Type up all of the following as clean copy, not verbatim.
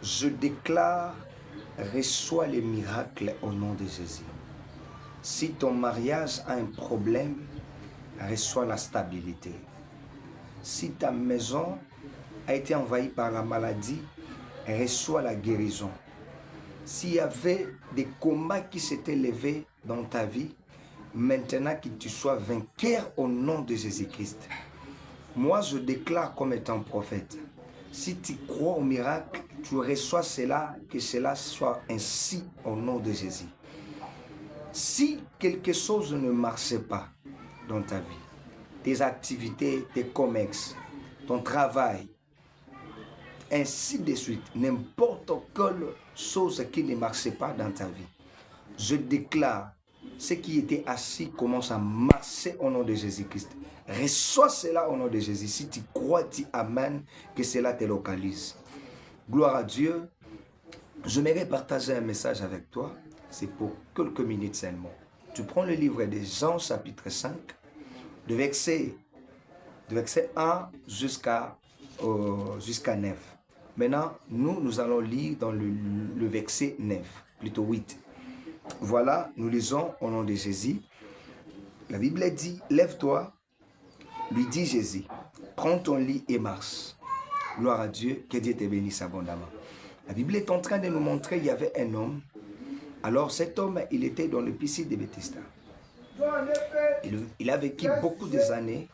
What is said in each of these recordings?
Je déclare, reçois les miracles au nom de Jésus. Si ton mariage a un problème, reçois la stabilité. Si ta maison a été envahie par la maladie, reçois la guérison. S'il y avait des combats qui s'étaient levés dans ta vie, maintenant que tu sois vainqueur au nom de Jésus-Christ. Moi, je déclare comme étant prophète. Si tu crois au miracle, tu reçois cela, que cela soit ainsi au nom de Jésus. Si quelque chose ne marchait pas dans ta vie, tes activités, tes commerces, ton travail, ainsi de suite, n'importe quelle chose qui ne marchait pas dans ta vie, je déclare, ce qui était assis commence à marcher au nom de Jésus-Christ. Reçois cela au nom de Jésus. Si tu crois, dis Amen, que cela te localise. Gloire à Dieu. J'aimerais partager un message avec toi. C'est pour quelques minutes seulement. Tu prends le livre de Jean chapitre 5, de verset 1 jusqu'à 9. Maintenant, nous allons lire dans le verset 9, plutôt 8. Voilà, nous lisons au nom de Jésus. La Bible dit, lève-toi, lui dit Jésus, prends ton lit et marche. Gloire à Dieu, que Dieu te bénisse abondamment. La Bible est en train de nous montrer qu'il y avait un homme. Alors cet homme, il était dans le piscine de Bethesda. Il a vécu beaucoup d'années.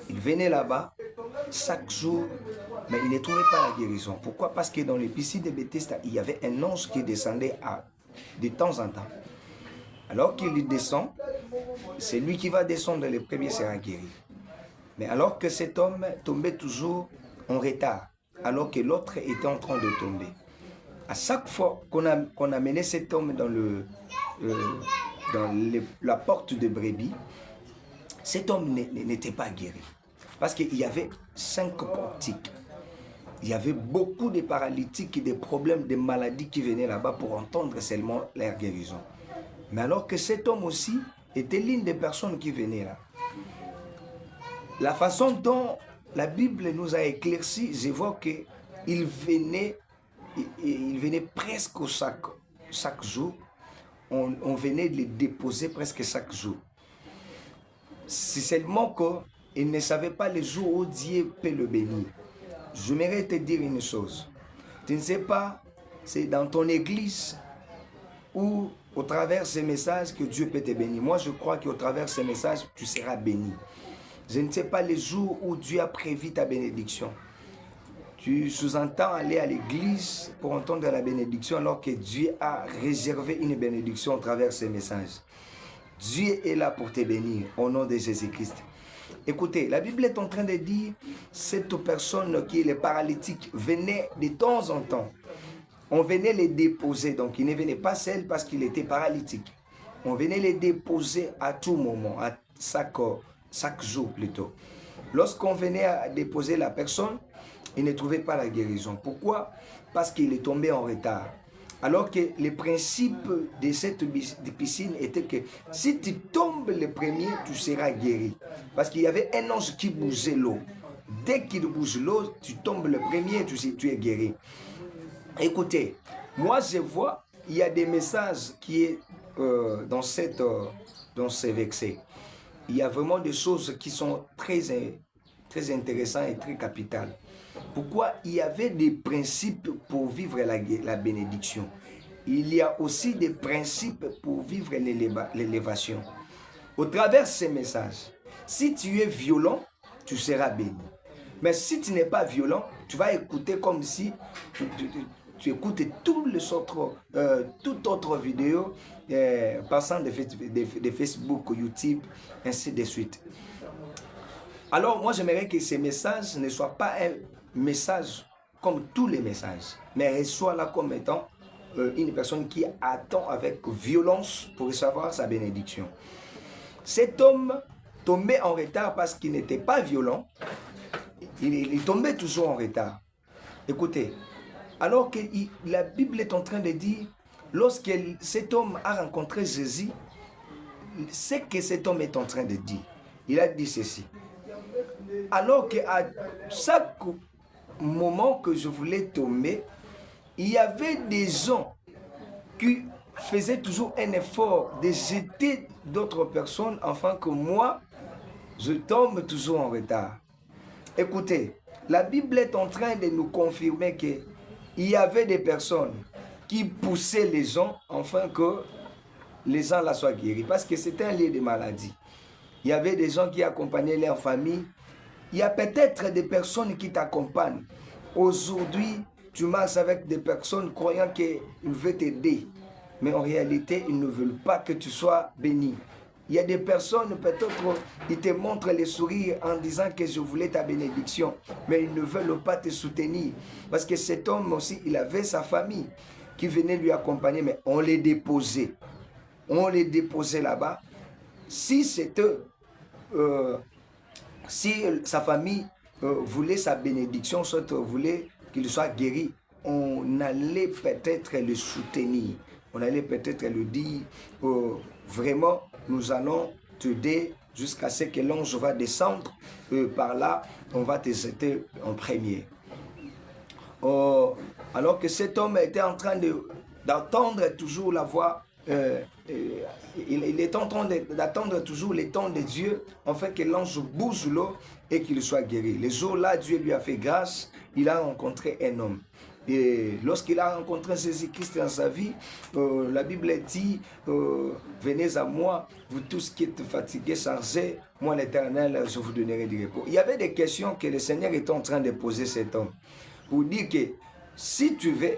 Il venait là-bas chaque jour, mais il ne trouvait pas la guérison. Pourquoi? Parce que dans le piscine de Bethesda, il y avait un ange qui descendait de temps en temps. Alors qu'il descend, c'est lui qui va descendre, le premier sera guéri. Mais alors que cet homme tombait toujours en retard, alors que l'autre était en train de tomber. À chaque fois qu'on amenait cet homme dans la porte de brebis, cet homme n'était pas guéri. Parce qu'il y avait 5 portiques. Il y avait beaucoup de paralytiques, de problèmes, de maladies qui venaient là-bas pour entendre seulement leur guérison. Mais alors que cet homme aussi était l'une des personnes qui venaient là. La façon dont la Bible nous a éclairci, je vois qu'il venait presque chaque jour. On venait le déposer presque chaque jour. C'est seulement qu'il ne savait pas le jour où Dieu peut le bénir. J'aimerais te dire une chose. Tu ne sais pas, c'est dans ton église ou au travers de ces messages que Dieu peut te bénir. Moi, je crois qu'au travers de ces messages, tu seras béni. Je ne sais pas les jours où Dieu a prévu ta bénédiction. Tu sous-entends aller à l'église pour entendre la bénédiction alors que Dieu a réservé une bénédiction au travers de ces messages. Dieu est là pour te bénir au nom de Jésus-Christ. Écoutez, la Bible est en train de dire, cette personne qui est le paralytique venait de temps en temps. On venait les déposer, donc il ne venait pas seul parce qu'il était paralytique. On venait les déposer à tout moment, à chaque jour plutôt. Lorsqu'on venait à déposer la personne, il ne trouvait pas la guérison. Pourquoi? Parce qu'il est tombé en retard. Alors que le principe de cette piscine était que si tu tombes le premier, tu seras guéri. Parce qu'il y avait un ange qui bougeait l'eau. Dès qu'il bouge l'eau, tu tombes le premier, tu es guéri. Écoutez, moi je vois, il y a des messages qui est dans ces versets. Il y a vraiment des choses qui sont très intéressantes et très capitales. Pourquoi? Il y avait des principes pour vivre la bénédiction. Il y a aussi des principes pour vivre l'élévation. Au travers de ces messages, si tu es violent, tu seras béni. Mais si tu n'es pas violent, tu vas écouter comme si tu écoutes toute autre vidéo passant de Facebook, YouTube, ainsi de suite. Alors moi j'aimerais que ces messages ne soient pas un message comme tous les messages, mais reçoit là comme étant une personne qui attend avec violence pour recevoir sa bénédiction. Cet homme tombait en retard parce qu'il n'était pas violent, il tombait toujours en retard. Écoutez, alors que la Bible est en train de dire, lorsque cet homme a rencontré Jésus, ce que cet homme est en train de dire, il a dit ceci. Alors qu'à chaque moment que je voulais tomber, il y avait des gens qui faisaient toujours un effort de jeter d'autres personnes afin que moi, je tombe toujours en retard. Écoutez, la Bible est en train de nous confirmer qu'il y avait des personnes qui poussaient les gens afin que les gens là soient guéris. Parce que c'était un lieu de maladie. Il y avait des gens qui accompagnaient leur famille. Il y a peut-être des personnes qui t'accompagnent. Aujourd'hui, tu marches avec des personnes croyant qu'ils veulent t'aider. Mais en réalité, ils ne veulent pas que tu sois béni. Il y a des personnes, peut-être, ils te montrent les sourires en disant que je voulais ta bénédiction. Mais ils ne veulent pas te soutenir. Parce que cet homme aussi, il avait sa famille qui venait lui accompagner. Mais on les déposait. On les déposait là-bas. Si c'était... si sa famille voulait sa bénédiction, soit voulait qu'il soit guéri, on allait peut-être le soutenir. On allait peut-être lui dire, vraiment, nous allons t'aider jusqu'à ce que l'ange va descendre. Par là, on va te jeter en premier. Alors que cet homme était en train d'attendre toujours la voix, il est en train d'attendre toujours le temps de Dieu, afin que l'ange bouge l'eau et qu'il soit guéri. Le jour-là, Dieu lui a fait grâce, il a rencontré un homme. Et lorsqu'il a rencontré Jésus-Christ dans sa vie, la Bible dit, venez à moi, vous tous qui êtes fatigués, chargés, moi l'Éternel, je vous donnerai du repos. Il y avait des questions que le Seigneur était en train de poser à cet homme, pour dire que si tu veux,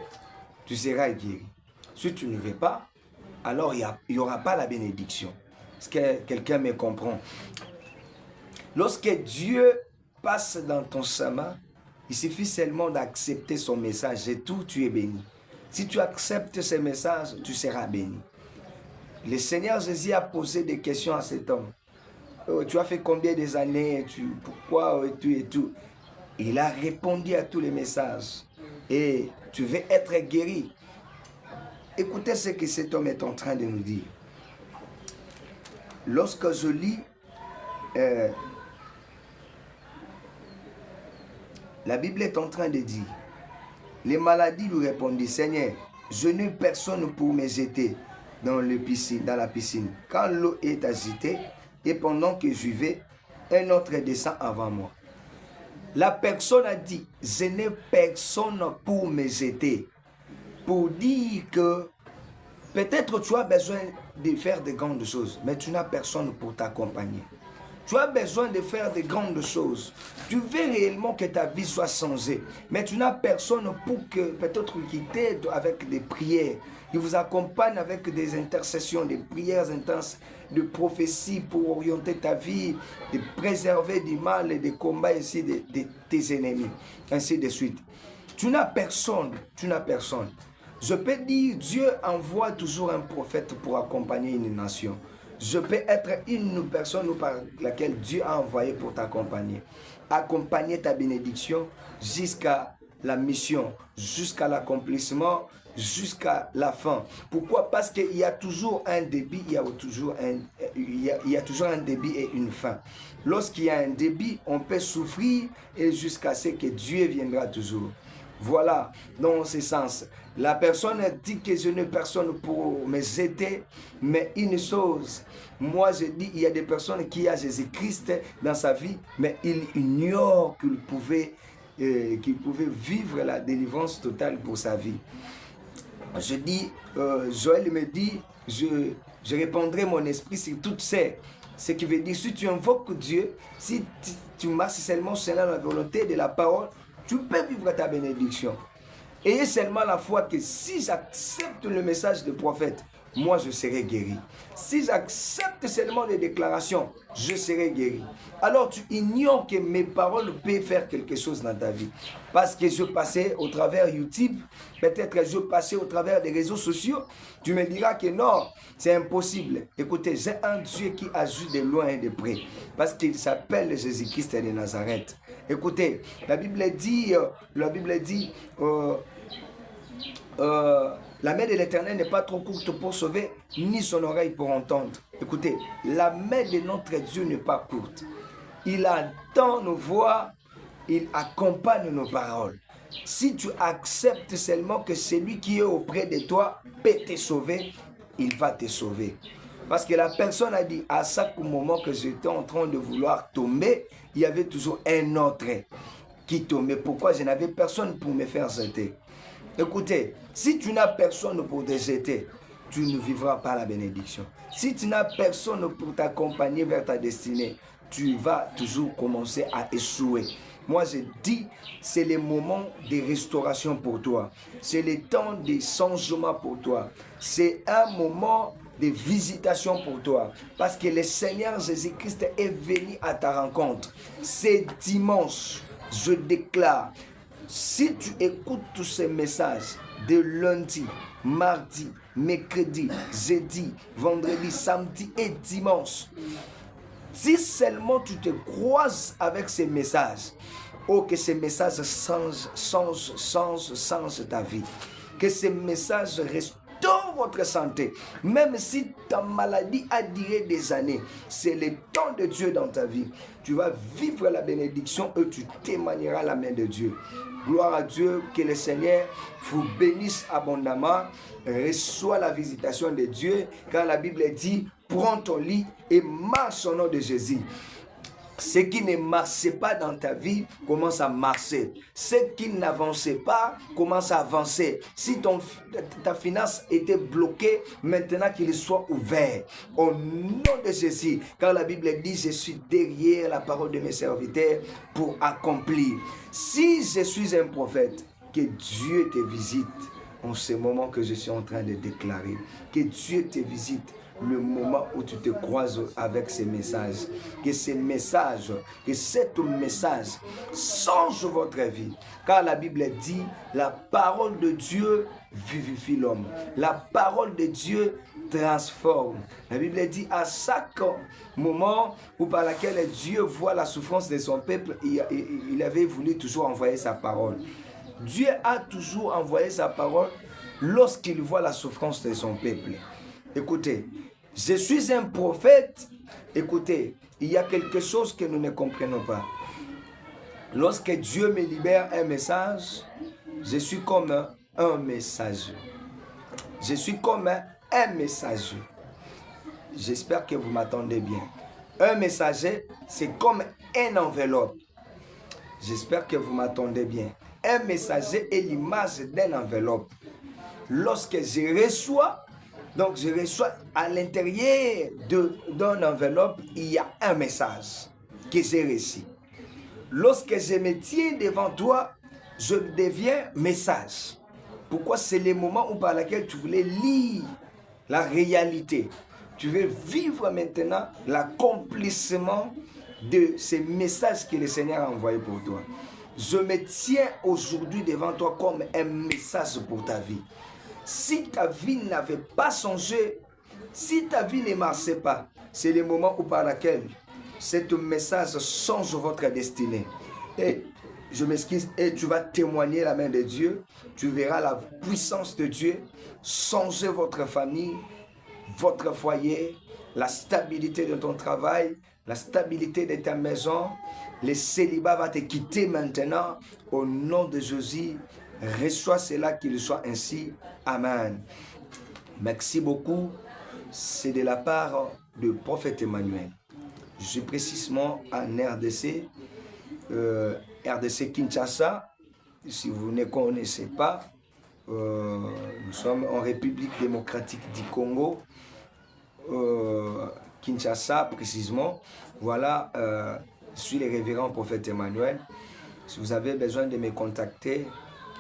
tu seras guéri. Si tu ne veux pas, alors il n'y aura pas la bénédiction. Est-ce que quelqu'un me comprend? Lorsque Dieu passe dans ton chemin, il suffit seulement d'accepter son message et tout, tu es béni. Si tu acceptes ce message, tu seras béni. Le Seigneur Jésus a posé des questions à cet homme. Tu as fait combien des années? Pourquoi et tout? Il a répondu à tous les messages. Et tu veux être guéri. Écoutez ce que cet homme est en train de nous dire. Lorsque je lis la Bible est en train de dire, les maladies lui répondent, Seigneur, je n'ai personne pour me jeter dans la piscine. Quand l'eau est agitée et pendant que je vais, un autre descend avant moi. La personne a dit, je n'ai personne pour me jeter. Pour dire que peut-être tu as besoin de faire de grandes choses, mais tu n'as personne pour t'accompagner. Tu as besoin de faire de grandes choses. Tu veux réellement que ta vie soit changée, mais tu n'as personne pour que peut-être qui t'aide avec des prières. Il vous accompagne avec des intercessions, des prières intenses, de prophéties pour orienter ta vie, de préserver du mal et des combats ici de tes ennemis, ainsi de suite. Tu n'as personne, tu n'as personne. Je peux dire, Dieu envoie toujours un prophète pour accompagner une nation. Je peux être une personne par laquelle Dieu a envoyé pour t'accompagner. Accompagner ta bénédiction jusqu'à la mission, jusqu'à l'accomplissement, jusqu'à la fin. Pourquoi? Parce qu'il y a toujours un début, il y a toujours un début et une fin. Lorsqu'il y a un début, on peut souffrir et jusqu'à ce que Dieu viendra toujours. Voilà, dans ce sens. La personne dit que je n'ai personne pour me jeter, mais une chose, moi je dis, il y a des personnes qui ont Jésus-Christ dans sa vie, mais ils ignorent qu'il pouvait vivre la délivrance totale pour sa vie. Je dis, Joël me dit, je répandrai mon esprit sur toutes ces. Ce qui veut dire, si tu invoques Dieu, si tu marches seulement selon la volonté de la parole, tu peux vivre ta bénédiction. Ayez seulement la foi que si j'accepte le message du prophète, moi je serai guéri. Si j'accepte seulement les déclarations, je serai guéri. Alors tu ignores que mes paroles peuvent faire quelque chose dans ta vie. Parce que je passais au travers YouTube, peut-être je passais au travers des réseaux sociaux, tu me diras que non, c'est impossible. Écoutez, j'ai un Dieu qui agit de loin et de près. Parce qu'il s'appelle Jésus-Christ de Nazareth. Écoutez, la Bible dit la main de l'Éternel n'est pas trop courte pour sauver, ni son oreille pour entendre. Écoutez, la main de notre Dieu n'est pas courte. Il entend nos voix, il accompagne nos paroles. Si tu acceptes seulement que celui qui est auprès de toi peut te sauver, il va te sauver. Parce que la personne a dit, à chaque moment que j'étais en train de vouloir tomber, il y avait toujours un autre qui tombait. Pourquoi? Je n'avais personne pour me faire jeter. Écoutez, si tu n'as personne pour te jeter, tu ne vivras pas la bénédiction. Si tu n'as personne pour t'accompagner vers ta destinée, tu vas toujours commencer à échouer. Moi, je dis, c'est le moment de restauration pour toi. C'est le temps de changement pour toi. C'est un moment de visitation pour toi. Parce que le Seigneur Jésus-Christ est venu à ta rencontre. C'est dimanche, je déclare, si tu écoutes tous ces messages de lundi, mardi, mercredi, jeudi, vendredi, samedi et dimanche, si seulement tu te croises avec ces messages, oh, que ces messages changent ta vie. Que ces messages restaurent votre santé. Même si ta maladie a duré des années, c'est le temps de Dieu dans ta vie. Tu vas vivre la bénédiction et tu témoigneras la main de Dieu. Gloire à Dieu, que le Seigneur vous bénisse abondamment. Reçois la visitation de Dieu, car la Bible dit, prends ton lit et marche au nom de Jésus. Ce qui ne marchait pas dans ta vie commence à marcher. Ce qui n'avançait pas commence à avancer. Si ta finance était bloquée, maintenant qu'il soit ouvert. Au nom de Jésus, car la Bible dit, je suis derrière la parole de mes serviteurs pour accomplir. Si je suis un prophète, que Dieu te visite en ce moment que je suis en train de déclarer. Que Dieu te visite le moment où tu te croises avec ces messages. Que ces messages, que cet message change votre vie. Car la Bible dit, la parole de Dieu vivifie l'homme. La parole de Dieu transforme. La Bible dit, à chaque moment où par laquelle Dieu voit la souffrance de son peuple, il avait voulu toujours envoyer sa parole. Dieu a toujours envoyé sa parole lorsqu'il voit la souffrance de son peuple. Écoutez, je suis un prophète. Écoutez, il y a quelque chose que nous ne comprenons pas. Lorsque Dieu me libère un message, je suis comme un messager. Je suis comme un messager. J'espère que vous m'attendez bien. Un messager, c'est comme une enveloppe. J'espère que vous m'attendez bien. Un messager est l'image d'une enveloppe. Lorsque je reçois, donc je reçois à l'intérieur d'une enveloppe, il y a un message que j'ai reçu. Lorsque je me tiens devant toi, je deviens message. Pourquoi? C'est le moment où par lequel tu voulais lire la réalité. Tu veux vivre maintenant l'accomplissement de ces messages que le Seigneur a envoyés pour toi. Je me tiens aujourd'hui devant toi comme un message pour ta vie. Si ta vie n'avait pas changé, si ta vie ne marchait pas, c'est le moment où par lequel ce message change votre destinée. Et je m'excuse, et tu vas témoigner la main de Dieu. Tu verras la puissance de Dieu changer votre famille, votre foyer, la stabilité de ton travail, la stabilité de ta maison. Le célibat va te quitter maintenant. Au nom de Jésus, reçois cela, qu'il soit ainsi. Amen. Merci beaucoup. C'est de la part du prophète Emmanuel. Je suis précisément en RDC, RDC Kinshasa. Si vous ne connaissez pas, nous sommes en République démocratique du Congo. Kinshasa précisément. Voilà, je suis le révérend prophète Emmanuel. Si vous avez besoin de me contacter,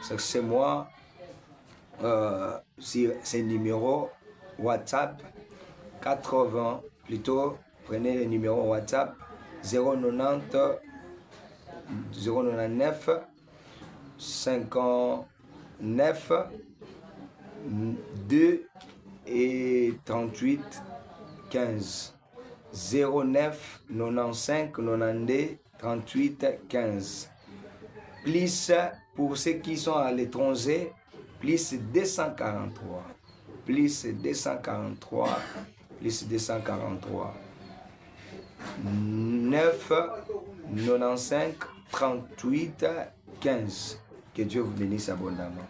c'est moi sur ce numéro WhatsApp 80, plutôt prenez le numéro WhatsApp 090 099 59 2 et 38 15 09 95 92 38 15. Plus pour ceux qui sont à l'étranger, plus 243. Plus 243. Plus 243. 9 95 38 15. Que Dieu vous bénisse abondamment.